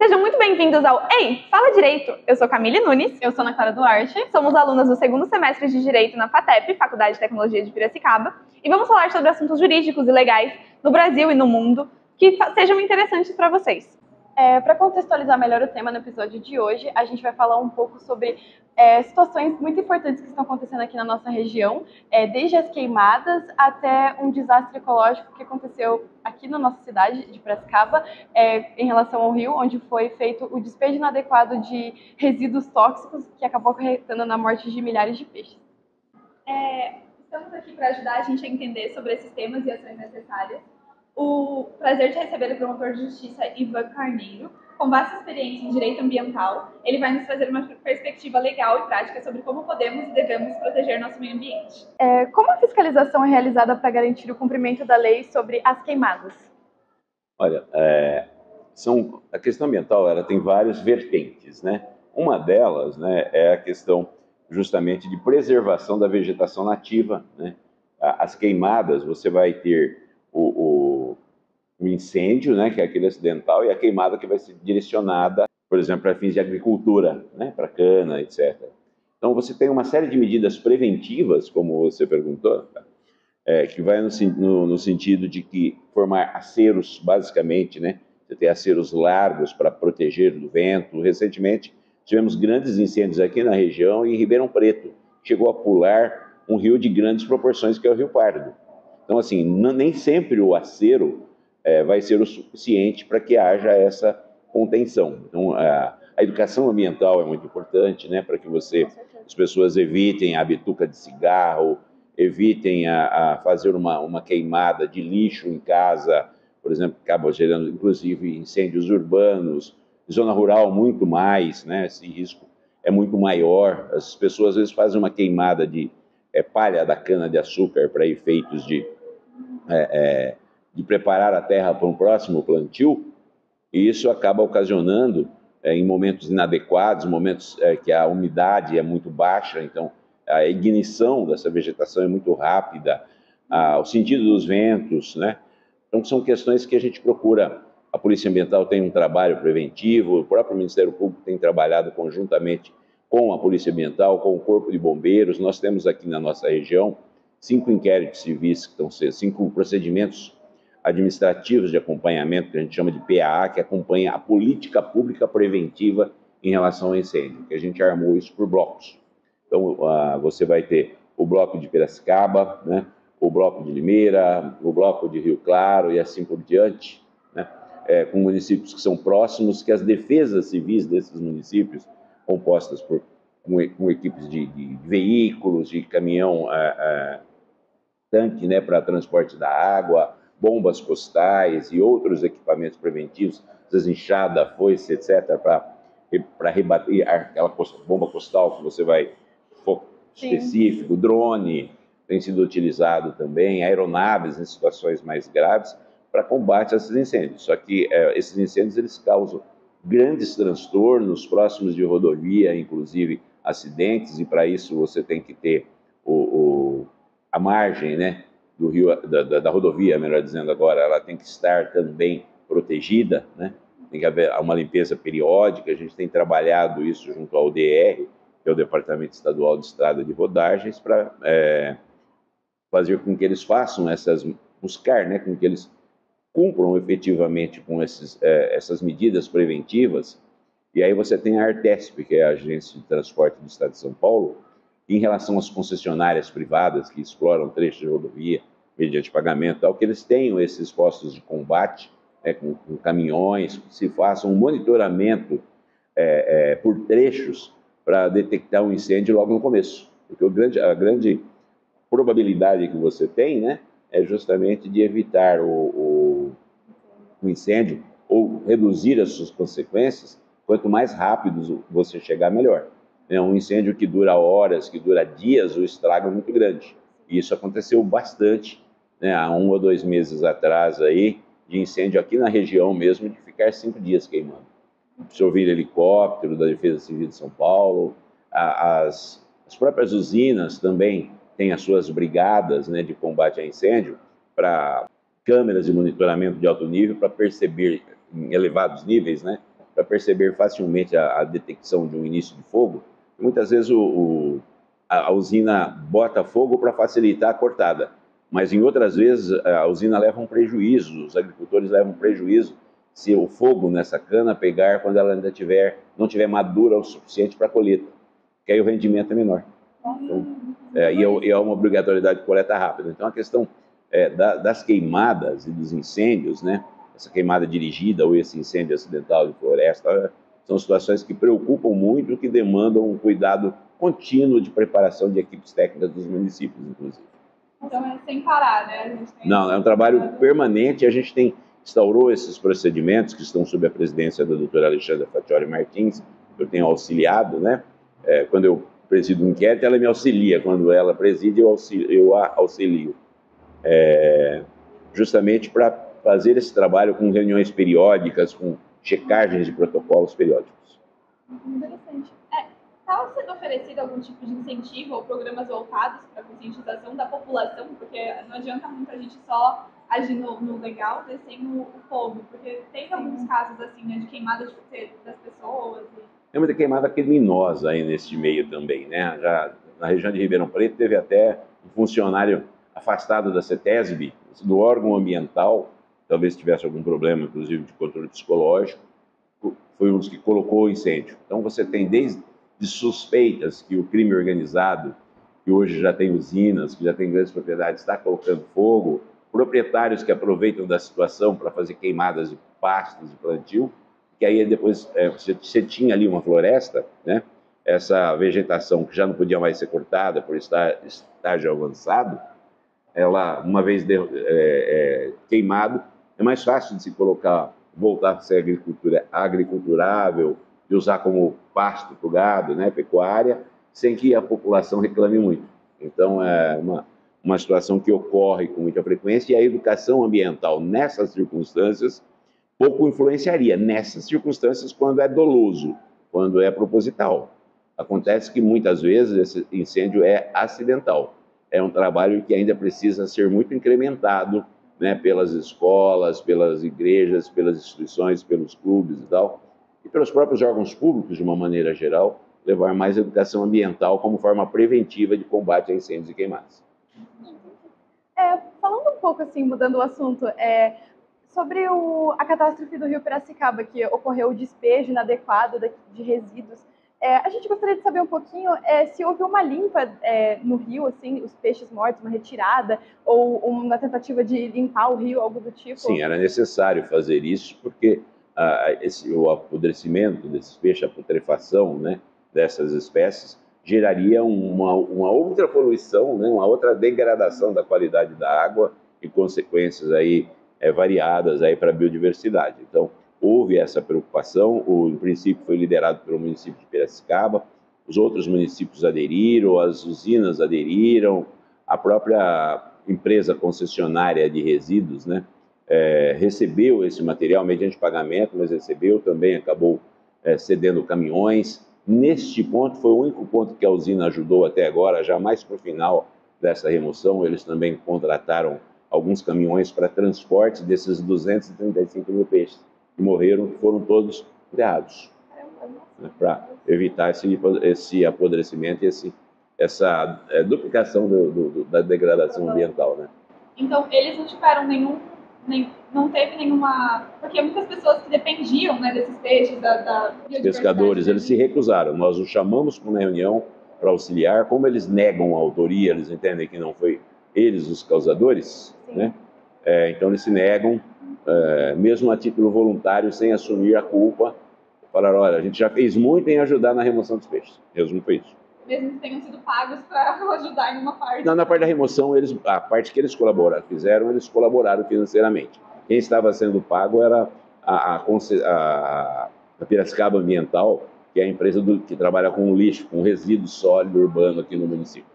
Sejam muito bem-vindos ao Ei, Fala Direito! Eu sou Camille Nunes. Eu sou Ana Clara Duarte. Somos alunas do segundo semestre de Direito na FATEP, Faculdade de Tecnologia de Piracicaba, e vamos falar sobre assuntos jurídicos e legais no Brasil e no mundo que sejam interessantes para vocês. Para contextualizar melhor o tema no episódio de hoje, a gente vai falar um pouco sobre situações muito importantes que estão acontecendo aqui na nossa região, desde as queimadas até um desastre ecológico que aconteceu aqui na nossa cidade de Piracicaba, em relação ao rio, onde foi feito o despejo inadequado de resíduos tóxicos que acabou acarretando na morte de milhares de peixes. Estamos aqui para ajudar a gente a entender sobre esses temas e ações necessárias. O prazer de receber o promotor de justiça Ivan Carneiro, com vasta experiência em direito ambiental. Ele vai nos trazer uma perspectiva legal e prática sobre como podemos e devemos proteger nosso meio ambiente. Como a fiscalização é realizada para garantir o cumprimento da lei sobre as queimadas? Olha, a questão ambiental ela tem várias vertentes, né? Uma delas, né, é a questão justamente de preservação da vegetação nativa, né? As queimadas, você vai ter o incêndio, né, que é aquele acidental, e a queimada que vai ser direcionada, por exemplo, para fins de agricultura, né, para cana, etc. Então, você tem uma série de medidas preventivas, como você perguntou, que vai no sentido de que formar aceros, basicamente, né, você tem aceros largos para proteger do vento. Recentemente, tivemos grandes incêndios aqui na região e em Ribeirão Preto. Chegou a pular um rio de grandes proporções, que é o Rio Pardo. Então, assim, nem sempre o acero vai ser o suficiente para que haja essa contenção. Então, a educação ambiental é muito importante, né, para que as pessoas evitem a bituca de cigarro, evitem a fazer uma queimada de lixo em casa, por exemplo, que acaba gerando, inclusive, incêndios urbanos, zona rural muito mais, né, esse risco é muito maior. As pessoas, às vezes, fazem uma queimada de palha da cana-de-açúcar para efeitos de preparar a terra para um próximo plantio, e isso acaba ocasionando, em momentos inadequados, momentos que a umidade é muito baixa, então a ignição dessa vegetação é muito rápida, o sentido dos ventos, né? Então são questões que a gente procura. A Polícia Ambiental tem um trabalho preventivo, o próprio Ministério Público tem trabalhado conjuntamente com a Polícia Ambiental, com o Corpo de Bombeiros. Nós temos aqui na nossa região 5 inquéritos civis, que estão sendo 5 procedimentos administrativos de acompanhamento, que a gente chama de PAA, que acompanha a política pública preventiva em relação ao incêndio, que a gente armou isso por blocos. Então, você vai ter o bloco de Piracicaba, né, o bloco de Limeira, o bloco de Rio Claro e assim por diante, né, com municípios que são próximos, que as defesas civis desses municípios, compostas com equipes de veículos, de caminhão tanque, né, para transporte da água, bombas postais e outros equipamentos preventivos, enxada, foice, etc., para rebater aquela bomba postal que você vai específico, drone tem sido utilizado também, aeronaves em situações mais graves para combate a esses incêndios. Só que esses incêndios eles causam grandes transtornos próximos de rodovia, inclusive acidentes, e para isso você tem que ter a margem, né, do rio, da rodovia, melhor dizendo agora, ela tem que estar também protegida, né? Tem que haver uma limpeza periódica. A gente tem trabalhado isso junto ao DR, que é o Departamento Estadual de Estrada de Rodagens, para fazer com que eles façam buscar, né, com que eles cumpram efetivamente com essas medidas preventivas. E aí você tem a Artesp, que é a Agência de Transporte do Estado de São Paulo, em relação às concessionárias privadas que exploram trechos de rodovia mediante pagamento, tal, que eles tenham esses postos de combate, com caminhões, que se façam um monitoramento por trechos para detectar um incêndio logo no começo. Porque a grande probabilidade que você tem, né, é justamente de evitar o incêndio ou reduzir as suas consequências. Quanto mais rápido você chegar, melhor. Um incêndio que dura horas, que dura dias, o estrago é muito grande. E isso aconteceu bastante, né, há 1 ou 2 meses atrás, aí, de incêndio aqui na região mesmo, de ficar 5 dias queimando. Precisou vir helicóptero da Defesa Civil de São Paulo, as próprias usinas também têm as suas brigadas, né, de combate a incêndio, para câmeras de monitoramento de alto nível, para perceber em elevados níveis, né, para perceber facilmente a detecção de um início de fogo. Muitas vezes a usina bota fogo para facilitar a cortada, mas em outras vezes a usina leva um prejuízo, os agricultores levam um prejuízo se o fogo nessa cana pegar quando ela ainda não tiver madura o suficiente para a colheita, que aí o rendimento é menor. Então, e é uma obrigatoriedade de coleta rápida. Então a questão das queimadas e dos incêndios, né? Essa queimada dirigida ou esse incêndio acidental de floresta, são situações que preocupam muito, que demandam um cuidado contínuo de preparação de equipes técnicas dos municípios, inclusive. Então é sem parar, né? A gente Não, é um trabalho permanente. A gente instaurou esses procedimentos que estão sob a presidência da doutora Alexandra Faccioli Martins, que eu tenho auxiliado, né? Quando eu presido um inquérito, ela me auxilia. Quando ela preside, eu a auxilio. Justamente para fazer esse trabalho com reuniões periódicas, com checagens de protocolos periódicos. Interessante. Está sendo oferecido algum tipo de incentivo ou programas voltados para a conscientização da população? Porque não adianta muito a gente só agir no legal, sem o fogo, porque tem alguns casos assim, né, de queimada das pessoas. Tem muita queimada criminosa aí nesse meio também, né? Já na região de Ribeirão Preto teve até um funcionário afastado da CETESB, do órgão ambiental, talvez tivesse algum problema, inclusive de controle psicológico, foi um dos que colocou o incêndio. Então você tem desde suspeitas que o crime organizado, que hoje já tem usinas, que já tem grandes propriedades, está colocando fogo, proprietários que aproveitam da situação para fazer queimadas de pastos de plantio, que aí depois você tinha ali uma floresta, né? Essa vegetação que já não podia mais ser cortada por estágio avançado, ela, uma vez queimado, é mais fácil de se colocar, voltar a ser agricultura agriculturável, de usar como pasto para o gado, né, pecuária, sem que a população reclame muito. Então, é uma situação que ocorre com muita frequência, e a educação ambiental nessas circunstâncias pouco influenciaria. Nessas circunstâncias, quando é doloso, quando é proposital. Acontece que muitas vezes esse incêndio é acidental. É um trabalho que ainda precisa ser muito incrementado, né, pelas escolas, pelas igrejas, pelas instituições, pelos clubes e tal, e pelos próprios órgãos públicos, de uma maneira geral, levar mais educação ambiental como forma preventiva de combate a incêndios e queimadas. Falando um pouco, assim, mudando o assunto, sobre a catástrofe do Rio Piracicaba, que ocorreu o despejo inadequado de resíduos, a gente gostaria de saber um pouquinho se houve uma limpa no rio, assim, os peixes mortos, uma retirada, ou uma tentativa de limpar o rio, algo do tipo? Sim, era necessário fazer isso, porque o apodrecimento desses peixes, a putrefação, né, dessas espécies, geraria uma outra poluição, né, uma outra degradação da qualidade da água e consequências aí, variadas aí para a biodiversidade. Então, houve essa preocupação, em princípio foi liderado pelo município de Piracicaba, os outros municípios aderiram, as usinas aderiram, a própria empresa concessionária de resíduos, né, recebeu esse material mediante pagamento, mas recebeu também, acabou cedendo caminhões. Neste ponto, foi o único ponto que a usina ajudou até agora, já mais para o final dessa remoção, eles também contrataram alguns caminhões para transporte desses 235 mil peixes que morreram, que foram todos enterrados, né, para evitar esse apodrecimento e essa duplicação da degradação ambiental, né? Então, eles não tiveram não teve nenhuma... Porque muitas pessoas que dependiam, né, desses peixes, Os pescadores, eles se recusaram. Nós os chamamos para uma reunião para auxiliar. Como eles negam a autoria, eles entendem que não foi eles os causadores, né? Então eles se negam, mesmo a título voluntário, sem assumir a culpa. Falaram, olha, a gente já fez muito em ajudar na remoção dos peixes. Resumo foi isso. Mesmo que tenham sido pagos para ajudar em uma parte. Não, na parte da remoção, a parte que eles fizeram, eles colaboraram financeiramente. Quem estava sendo pago era a Piracicaba Ambiental, que é a empresa que trabalha com lixo, com resíduo sólido urbano aqui no município.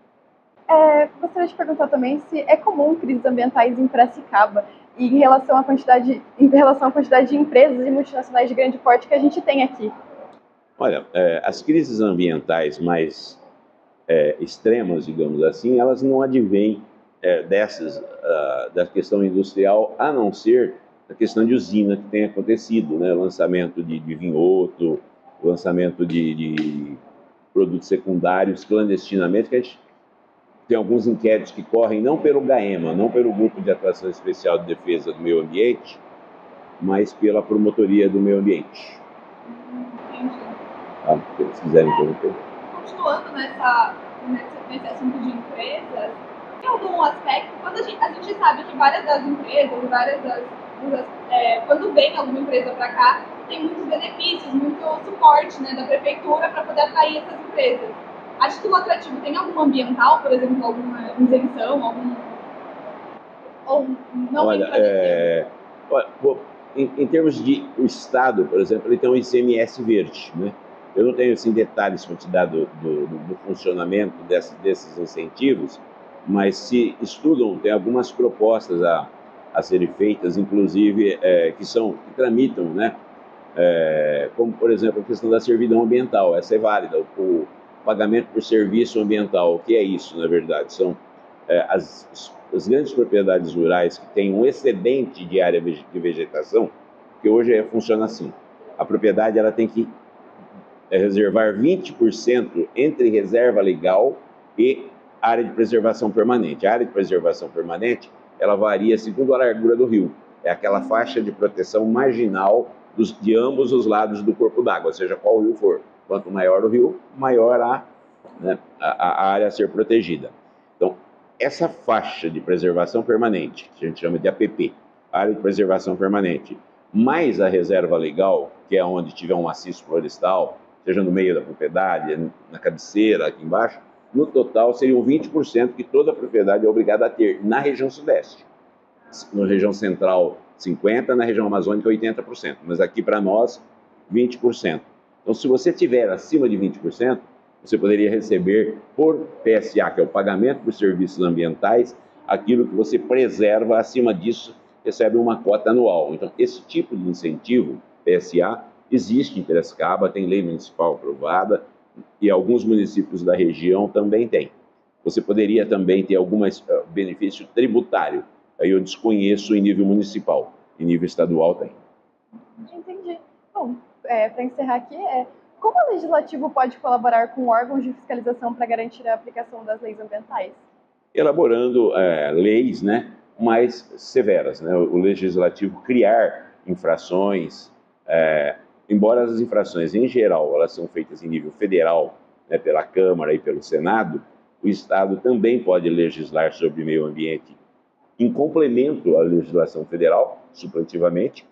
Gostaria de perguntar também se é comum crises ambientais em Piracicaba e em relação à quantidade de empresas e multinacionais de grande porte que a gente tem aqui. Olha, as crises ambientais mais extremas, digamos assim, elas não advêm da questão industrial, a não ser a questão de usina que tem acontecido, né? Lançamento de vinhoto, lançamento de produtos secundários clandestinamente, que a gente tem alguns inquéritos que correm não pelo GAEMA, não pelo Grupo de Atuação Especial de Defesa do Meio Ambiente, mas pela Promotoria do Meio Ambiente. Entendi. Tá? Se eles quiserem interromper. Continuando nesse assunto de empresas, tem algum aspecto, quando a gente sabe que várias das empresas, quando vem alguma empresa para cá, tem muitos benefícios, muito suporte, né, da prefeitura para poder atrair essas empresas. A título atrativo tem algum ambiental, por exemplo, alguma isenção, ou não? Olha, em termos de o Estado, por exemplo, ele tem um ICMS verde, né? Eu não tenho assim, detalhes para te dar do funcionamento desses incentivos, mas se estudam, tem algumas propostas a serem feitas, inclusive, que tramitam, né? Como, por exemplo, a questão da servidão ambiental. Essa é válida, o pagamento por serviço ambiental. O que é isso, na verdade? São as grandes propriedades rurais que têm um excedente de área de vegetação, que hoje funciona assim. A propriedade ela tem que reservar 20% entre reserva legal e área de preservação permanente. A área de preservação permanente, ela varia segundo a largura do rio. É aquela faixa de proteção marginal de ambos os lados do corpo d'água, seja qual rio for. Quanto maior o rio, maior a área a ser protegida. Então, essa faixa de preservação permanente, que a gente chama de APP, área de preservação permanente, mais a reserva legal, que é onde tiver um maciço florestal, seja no meio da propriedade, na cabeceira, aqui embaixo, no total seriam 20% que toda a propriedade é obrigada a ter na região sudeste. Na região central, 50%, na região amazônica, 80%. Mas aqui para nós, 20%. Então, se você tiver acima de 20%, você poderia receber por PSA, que é o pagamento por serviços ambientais, aquilo que você preserva acima disso, recebe uma cota anual. Então, esse tipo de incentivo, PSA, existe em Piracicaba, tem lei municipal aprovada e alguns municípios da região também têm. Você poderia também ter algum benefício tributário. Aí eu desconheço em nível municipal, em nível estadual tem. Entendi. Bom, para encerrar aqui, como o legislativo pode colaborar com órgãos de fiscalização para garantir a aplicação das leis ambientais? Elaborando leis, né, mais severas, né? O legislativo criar infrações, embora as infrações em geral elas são feitas em nível federal, né, pela Câmara e pelo Senado, o Estado também pode legislar sobre meio ambiente em complemento à legislação federal, substantivamente,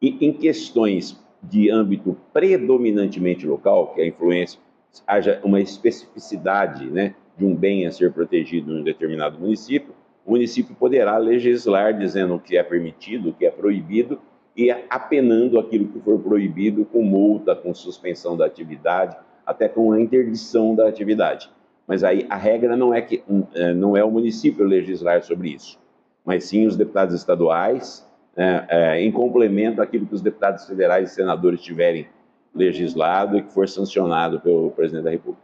e em questões de âmbito predominantemente local, que a influência haja uma especificidade, né, de um bem a ser protegido em um determinado município, o município poderá legislar dizendo o que é permitido, o que é proibido, e apenando aquilo que for proibido com multa, com suspensão da atividade, até com a interdição da atividade. Mas aí a regra não é o município legislar sobre isso, mas sim os deputados estaduais, em complemento àquilo que os deputados federais e senadores tiverem legislado e que for sancionado pelo presidente da República.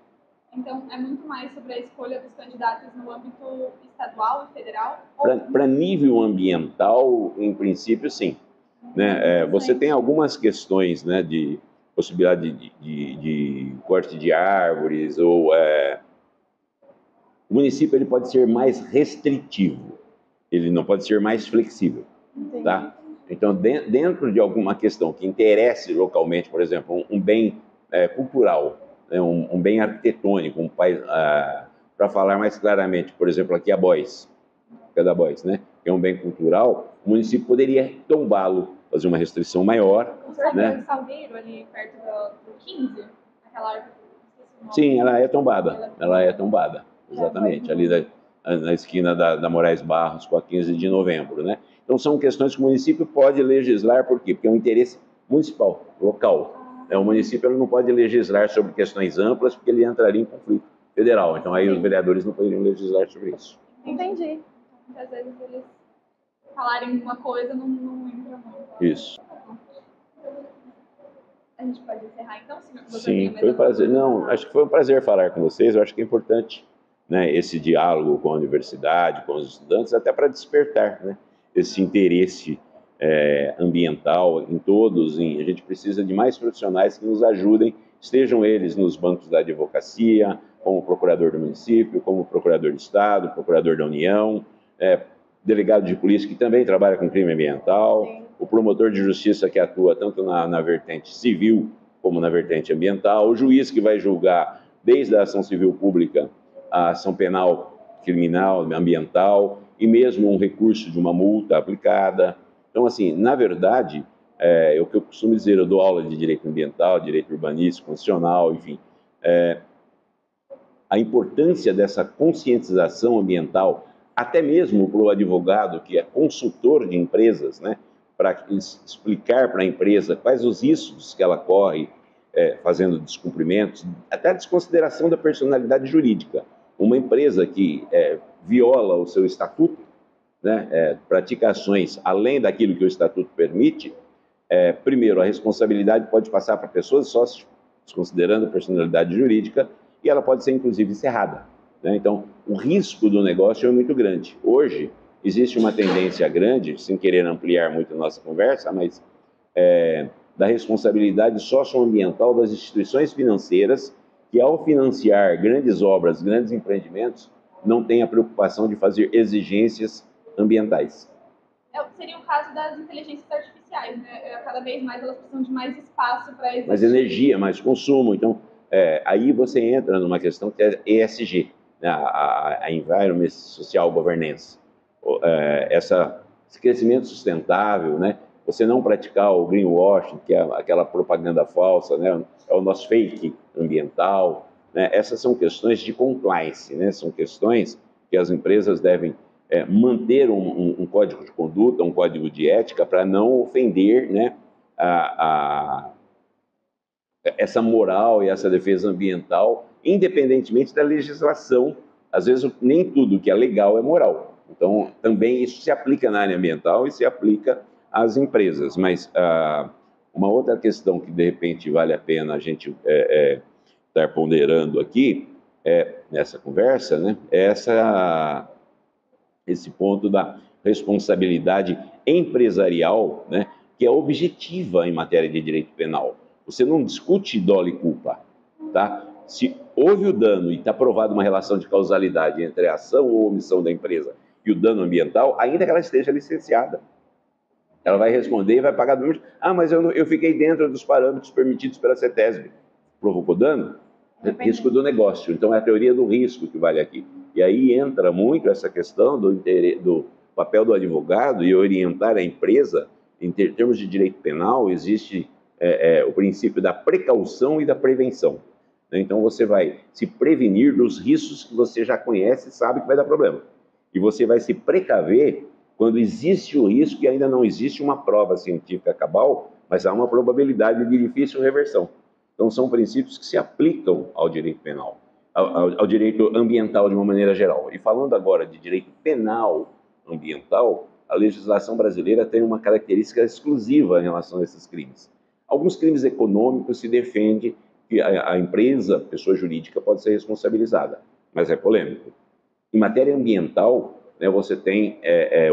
Então, é muito mais sobre a escolha dos candidatos no âmbito estadual e federal? Para nível ambiental, em princípio, sim. Né? Você tem algumas questões, né, de possibilidade de corte de árvores, ou o município ele pode ser mais restritivo, ele não pode ser mais flexível. Tá? Então, dentro de alguma questão que interesse localmente, por exemplo, um bem cultural, né, um bem arquitetônico, para falar mais claramente, por exemplo, aqui a Bois, da Bois, né, que é um bem cultural, o município poderia tombá-lo, fazer uma restrição maior. O Salgueiro, ali perto do 15, aquela árvore. Sim, ela é tombada, exatamente, ali na esquina da Moraes Barros com a 15 de novembro, né? Então, são questões que o município pode legislar, por quê? Porque é um interesse municipal, local. O município ele não pode legislar sobre questões amplas, porque ele entraria em conflito federal. Então, aí os vereadores não poderiam legislar sobre isso. Entendi. Muitas vezes eles falarem alguma coisa, não entra muito. Isso. A gente pode encerrar, então, senhor? Sim, foi um prazer. Não, acho que foi um prazer falar com vocês. Eu acho que é importante, né, esse diálogo com a universidade, com os estudantes, até para despertar, né, esse interesse ambiental em todos. A gente precisa de mais profissionais que nos ajudem, estejam eles nos bancos da advocacia, como procurador do município, como procurador do estado, procurador da União, delegado de polícia que também trabalha com crime ambiental, sim, o promotor de justiça que atua tanto na vertente civil como na vertente ambiental, o juiz que vai julgar desde a ação civil pública a ação penal, criminal, ambiental, e mesmo um recurso de uma multa aplicada. Então, assim, na verdade, é o que eu costumo dizer, eu dou aula de direito ambiental, direito urbanístico, constitucional, enfim. A importância dessa conscientização ambiental, até mesmo para o advogado que é consultor de empresas, né, para explicar para a empresa quais os riscos que ela corre fazendo descumprimentos, até a desconsideração da personalidade jurídica. Uma empresa que viola o seu estatuto, né, pratica ações além daquilo que o estatuto permite, primeiro, a responsabilidade pode passar para pessoas sócios, desconsiderando a personalidade jurídica, e ela pode ser, inclusive, encerrada, né? Então, o risco do negócio é muito grande. Hoje, existe uma tendência grande, sem querer ampliar muito a nossa conversa, mas da responsabilidade socioambiental das instituições financeiras, que ao financiar grandes obras, grandes empreendimentos, não tem a preocupação de fazer exigências ambientais. Seria o caso das inteligências artificiais, né? Cada vez mais elas precisam de mais espaço para existir. Mais energia, mais consumo. Então, aí você entra numa questão que é ESG, né? a Environment Social Governance. Esse crescimento sustentável, né? Você não praticar o greenwashing, que é aquela propaganda falsa, né? É o nosso fake ambiental, né? Essas são questões de compliance, né? São questões que as empresas devem manter um código de conduta, um código de ética para não ofender, né, essa moral e essa defesa ambiental, independentemente da legislação. Às vezes nem tudo que é legal é moral. Então também isso se aplica na área ambiental e se aplica às empresas. Mas uma outra questão que de repente vale a pena a gente estar ponderando aqui nessa conversa, né, é esse ponto da responsabilidade empresarial, né, que é objetiva em matéria de direito penal. Você não discute dolo e culpa, tá? Se houve o dano e está provada uma relação de causalidade entre a ação ou omissão da empresa e o dano ambiental, ainda que ela esteja licenciada, ela vai responder e vai pagar do mas eu fiquei dentro dos parâmetros permitidos pela CETESB. Provocou dano? Risco do negócio. Então é a teoria do risco que vale aqui. E aí entra muito essa questão do papel do advogado e orientar a empresa. Em termos de direito penal, existe o princípio da precaução e da prevenção. Então você vai se prevenir dos riscos que você já conhece e sabe que vai dar problema. E você vai se precaver quando existe o risco e ainda não existe uma prova científica cabal, mas há uma probabilidade de difícil reversão. Então são princípios que se aplicam ao direito penal, ao direito ambiental de uma maneira geral. E falando agora de direito penal ambiental, a legislação brasileira tem uma característica exclusiva em relação a esses crimes. Alguns crimes econômicos se defende que a empresa, pessoa jurídica, pode ser responsabilizada, mas é polêmico. Em matéria ambiental, né, você tem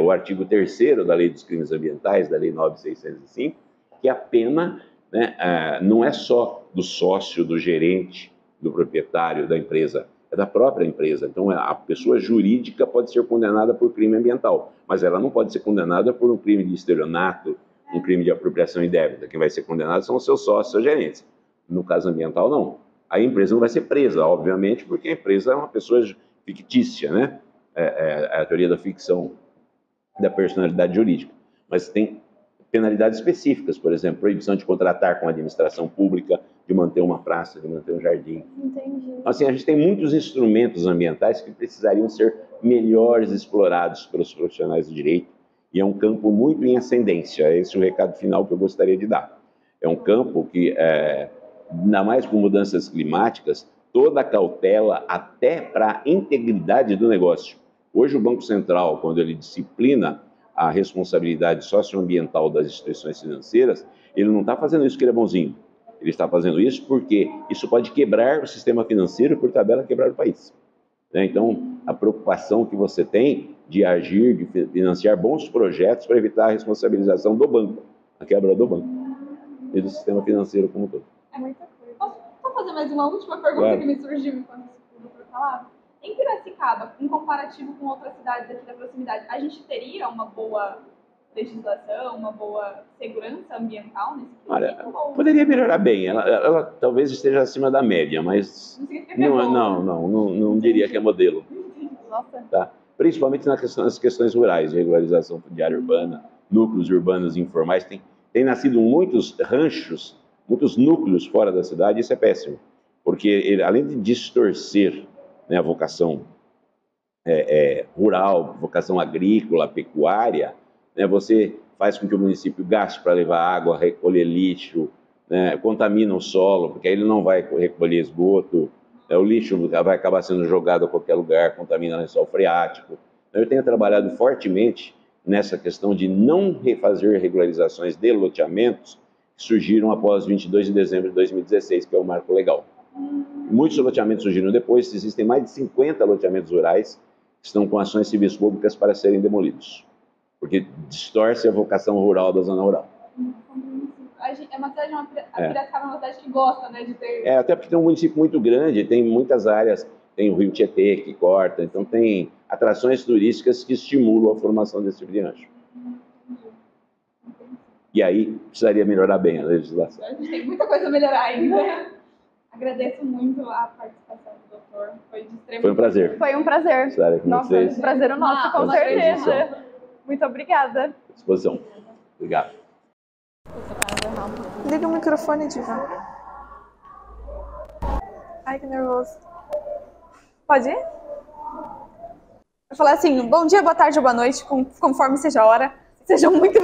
o artigo 3º da Lei dos Crimes Ambientais, da Lei 9.605, que a pena, né, não é só do sócio, do gerente, do proprietário da empresa, é da própria empresa. Então, a pessoa jurídica pode ser condenada por crime ambiental, mas ela não pode ser condenada por um crime de estelionato, um crime de apropriação indébita. Quem vai ser condenado são os seus sócios, seus gerentes. No caso ambiental, não. A empresa não vai ser presa, obviamente, porque a empresa é uma pessoa fictícia, né? É a teoria da ficção da personalidade jurídica. Mas tem penalidades específicas, por exemplo, proibição de contratar com a administração pública, de manter uma praça, de manter um jardim. Entendi. Então, assim, a gente tem muitos instrumentos ambientais que precisariam ser melhores explorados pelos profissionais do direito, e é um campo muito em ascendência. Esse é o recado final que eu gostaria de dar. É um campo que, ainda mais com mudanças climáticas, toda a cautela até para a integridade do negócio. Hoje o Banco Central, quando ele disciplina a responsabilidade socioambiental das instituições financeiras, ele não está fazendo isso porque ele é bonzinho. Ele está fazendo isso porque isso pode quebrar o sistema financeiro e, por tabela, quebrar o país. Então, a preocupação que você tem de agir, de financiar bons projetos para evitar a responsabilização do banco, a quebra do banco e do sistema financeiro como um todo. É muita coisa. Posso só fazer mais uma última pergunta Claro. que me surgiu enquanto o doutor falava? Em Piracicaba, em comparativo com outras cidades aqui da proximidade, a gente teria uma boa legislação, uma boa segurança ambiental nesse quesito? Olha, poderia melhorar bem. Ela talvez esteja acima da média, mas Não significa que é bom. não diria que é modelo. Nossa. Tá? Principalmente nas questões rurais, de regularização de área urbana, núcleos urbanos informais. Tem nascido muitos ranchos, muitos núcleos fora da cidade, isso é péssimo. Porque ele, além de distorcer, né, a vocação rural, vocação agrícola, pecuária, né, você faz com que o município gaste para levar água, recolher lixo, né, contamina o solo, porque aí ele não vai recolher esgoto, o lixo vai acabar sendo jogado a qualquer lugar, contamina o lençol freático. Eu tenho trabalhado fortemente nessa questão de não refazer regularizações de loteamentos que surgiram após 22 de dezembro de 2016, que é o marco legal. Muitos loteamentos surgiram depois, existem mais de 50 loteamentos rurais que estão com ações civis públicas para serem demolidos, porque distorce a vocação rural da zona rural. É uma cidade, Piracicaba é uma cidade que gosta, né, de ter... Até porque tem um município muito grande, tem muitas áreas, tem o Rio Tietê que corta, então tem atrações turísticas que estimulam a formação desse tipo de rancho. E aí precisaria melhorar bem a legislação. A gente tem muita coisa a melhorar ainda. Agradeço muito a participação do doutor, foi de extremo... Foi um prazer. Foi um prazer. Estar aqui com Nossa, vocês. prazer é nosso, com certeza. Muito obrigada. À disposição. Obrigado. Liga o microfone, Diva. Ai, que nervoso. Pode ir? Eu falar assim, bom dia, boa tarde ou boa noite, conforme seja a hora. Sejam muito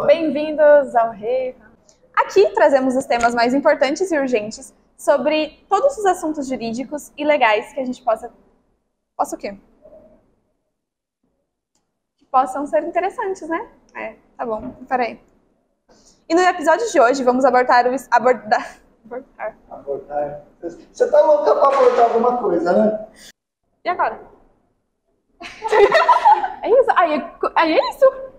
bem-vindos ao Rei. Aqui trazemos os temas mais importantes e urgentes sobre todos os assuntos jurídicos e legais que a gente possa o quê? Que possam ser interessantes, né? Tá bom, peraí. E no episódio de hoje vamos abordar. Você tá louca pra abordar alguma coisa, né? E agora? É isso? Aí é isso?